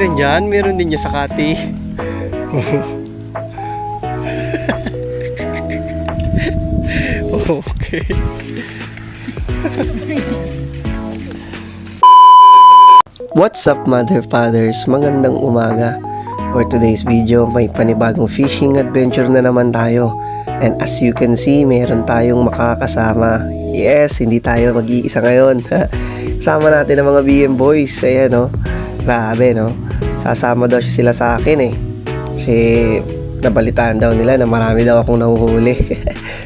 Diyan, meron din niya sa Kati. Okay. What's up, mother fathers? Magandang umaga. For today's video, may panibagong fishing adventure na naman tayo. And as you can see, meron tayong makakasama. Yes, hindi tayo mag-iisa ngayon. Sama natin ang mga BM boys. Ayan, no? Grabe, no? Sasama daw sila sa akin, eh. Kasi nabalitaan daw nila na marami daw akong nahuhuli.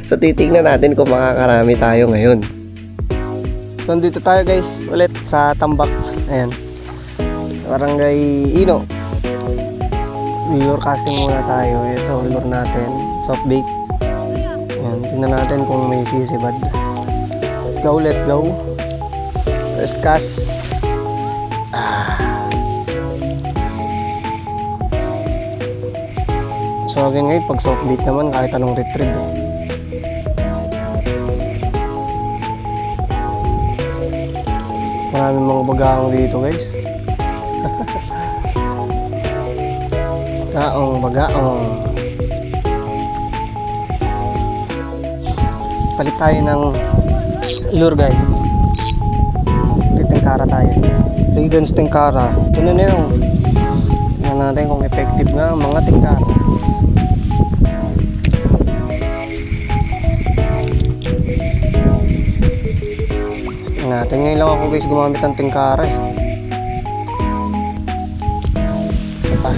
So titignan natin kung makakarami tayo ngayon. Nandito tayo, guys, ulit sa Tambak. Ayan, sa Barangay Ino. Lure casting muna tayo. Ito, lure natin, soft bait. Ayan, tingnan natin kung may sisibad. Let's go, let's go. First cast. So again ngayon, pag soft bait naman, kahit anong retrieve. Maraming mga bagaong dito, guys. Bagaong. Palit tayo ng lure, guys. Tingkara tayo. Reagans tingkara. Ito na yung tingnan natin kung effective nga ang mga tingkara. Tingnan natin. Ngayon lang ako, guys, gumamit ng tingkara, eh. Ito pa.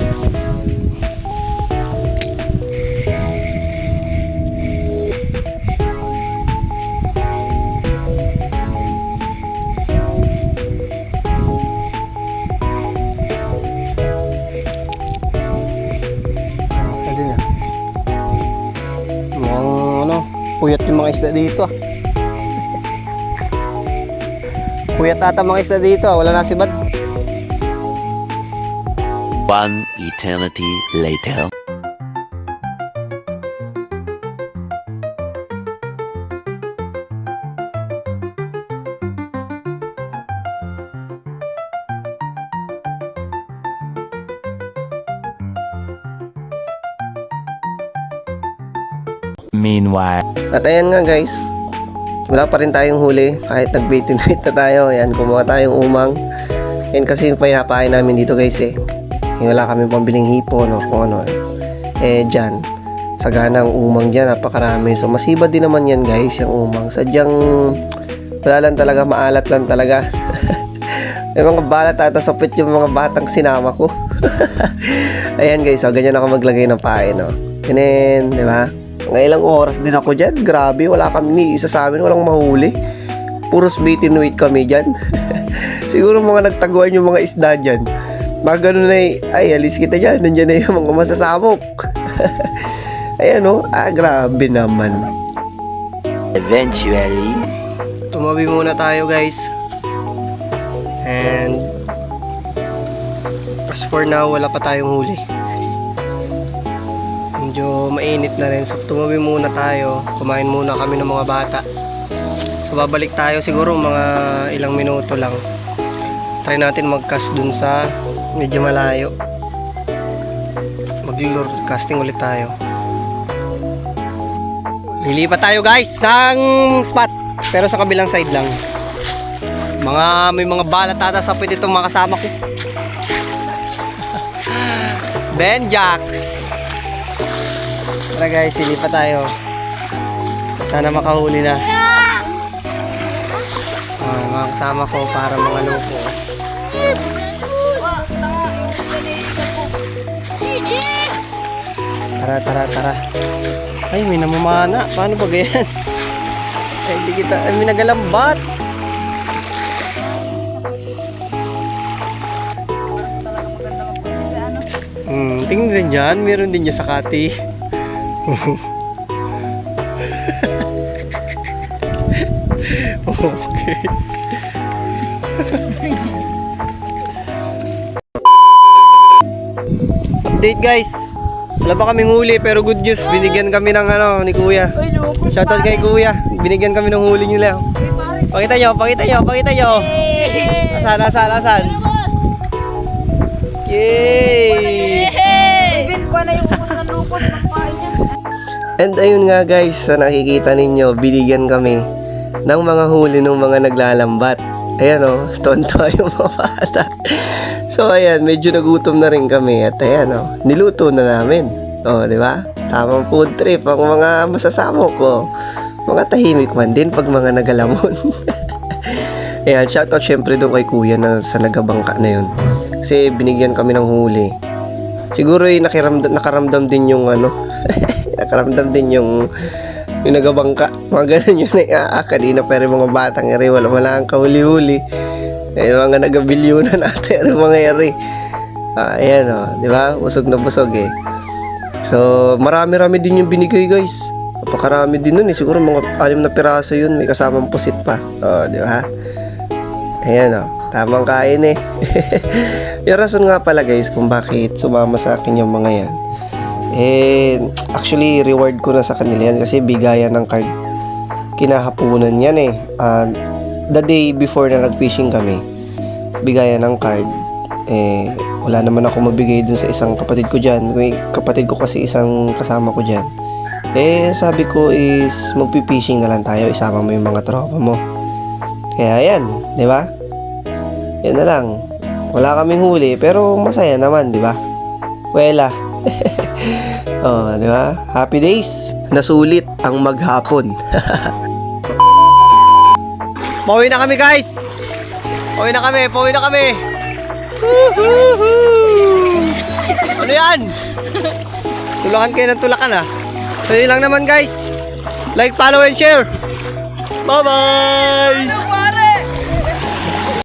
Puyat yung mga isda dito, ah. Puyat ata mga isda dito, ah. Wala na sibad. One eternity later. Meanwhile, at ayan nga, guys, wala pa rin tayong huli kahit nag-bait and bait na tayo. Ayan, kumuha tayong umang. Yan kasi yung pinapain namin dito, guys, eh. Wala kami pambiling hipon o kung ano. Eh, dyan, sagana ang umang dyan, napakarami. So masibad din naman yan, guys, yung umang. Sadyang wala lang talaga, maalat lang talaga. May mga balat ata sa pit yung mga batang sinama ko. Ayan, guys, so ganyan ako maglagay ng pain, no. Ganyan, di ba? Ngailang oras din ako dyan. Grabe, wala kami ni isa sa amin, walang mahuli. Puros bait and wait kami dyan. Siguro mga nagtaguan yung mga isda dyan. Mga ganun na, ay, alis kita dyan. Nandyan na yung mga masasamok. Ayan, no? Grabe naman. eventually, Tumabi muna tayo, guys. And as for now, wala pa tayong huli. Medyo mainit na rin, so tumabi muna tayo. Kumain muna kami ng mga bata. So babalik tayo siguro mga ilang minuto lang. Try natin mag-cast dun sa medyo malayo. Mag-lure casting ulit tayo. Lilipat tayo, guys, ng spot, pero sa kabilang side lang. May mga balat ata sa pwede itong mga kasama ko. Benjax. Tara, guys, silipat tayo. Sana makahuli na. Mga kasama ko para mga loko. Tara. Ay, may namamana. Paano ba ganyan? Ay, hindi kita. Ay, may nagalambat. Tingnan din dyan. Meron din niya sa Kati. Okay. Update, guys. Wala pa kaming huli pero good news. Binigyan kami ng ni Kuya. Shoutout kay Kuya. Binigyan kami ng huli nila. Pakita nyo. Asan? Yay! Even ko na yung ubos ng lupos ng kain niya. And ayun nga guys, sa nakikita ninyo, binigyan kami ng mga huli ng mga naglalambat. Ayan o, tonto yung mga bata. So ayan, medyo nagutom na rin kami at ayan o, niluto na namin. O, di ba? Tamang food trip ang mga masasamo ko. Mga tahimik man din pag mga nagalamon. Ayan, shoutout syempre doon kay kuya na sa nagabangka na yun. Kasi binigyan kami ng huli. Siguro nakaramdam din yung ano, nakaramdam din yung nagabangka. Mga ganun yun kanina pero mga batang eri, wala ang kahuli-huli. Mga nagabilyunan natin mga eri. Ayan o, di ba? Busog na busog eh. So, marami-rami din yung binigay guys. Napakarami din nun eh. Siguro mga 6 na piraso yun. May kasamang pusit pa. Di ba? Ayan o. Tamang kain eh. Yung rason nga pala guys kung bakit sumama sa akin yung mga yan. Actually, reward ko na sa kanila yan kasi bigayan ng card. Kinahapunan yan eh. The day before na nag-fishing kami, bigayan ng card. Wala naman ako mabigay dun sa isang kapatid ko dyan. May kapatid ko kasi isang kasama ko dyan. Sabi ko is magpipishing na lang tayo. Isama mo yung mga tropa mo. Kaya yan, di ba? Yan na lang. Wala kaming huli pero masaya naman, di ba? Wala. Di ba? Happy days. Nasulit ang maghapon. Pauwi na kami guys. Pauwi na kami. Ano yan? Tulakan kayo ng tulakan ah. So yun lang naman guys. Like, follow, and share. Bye bye.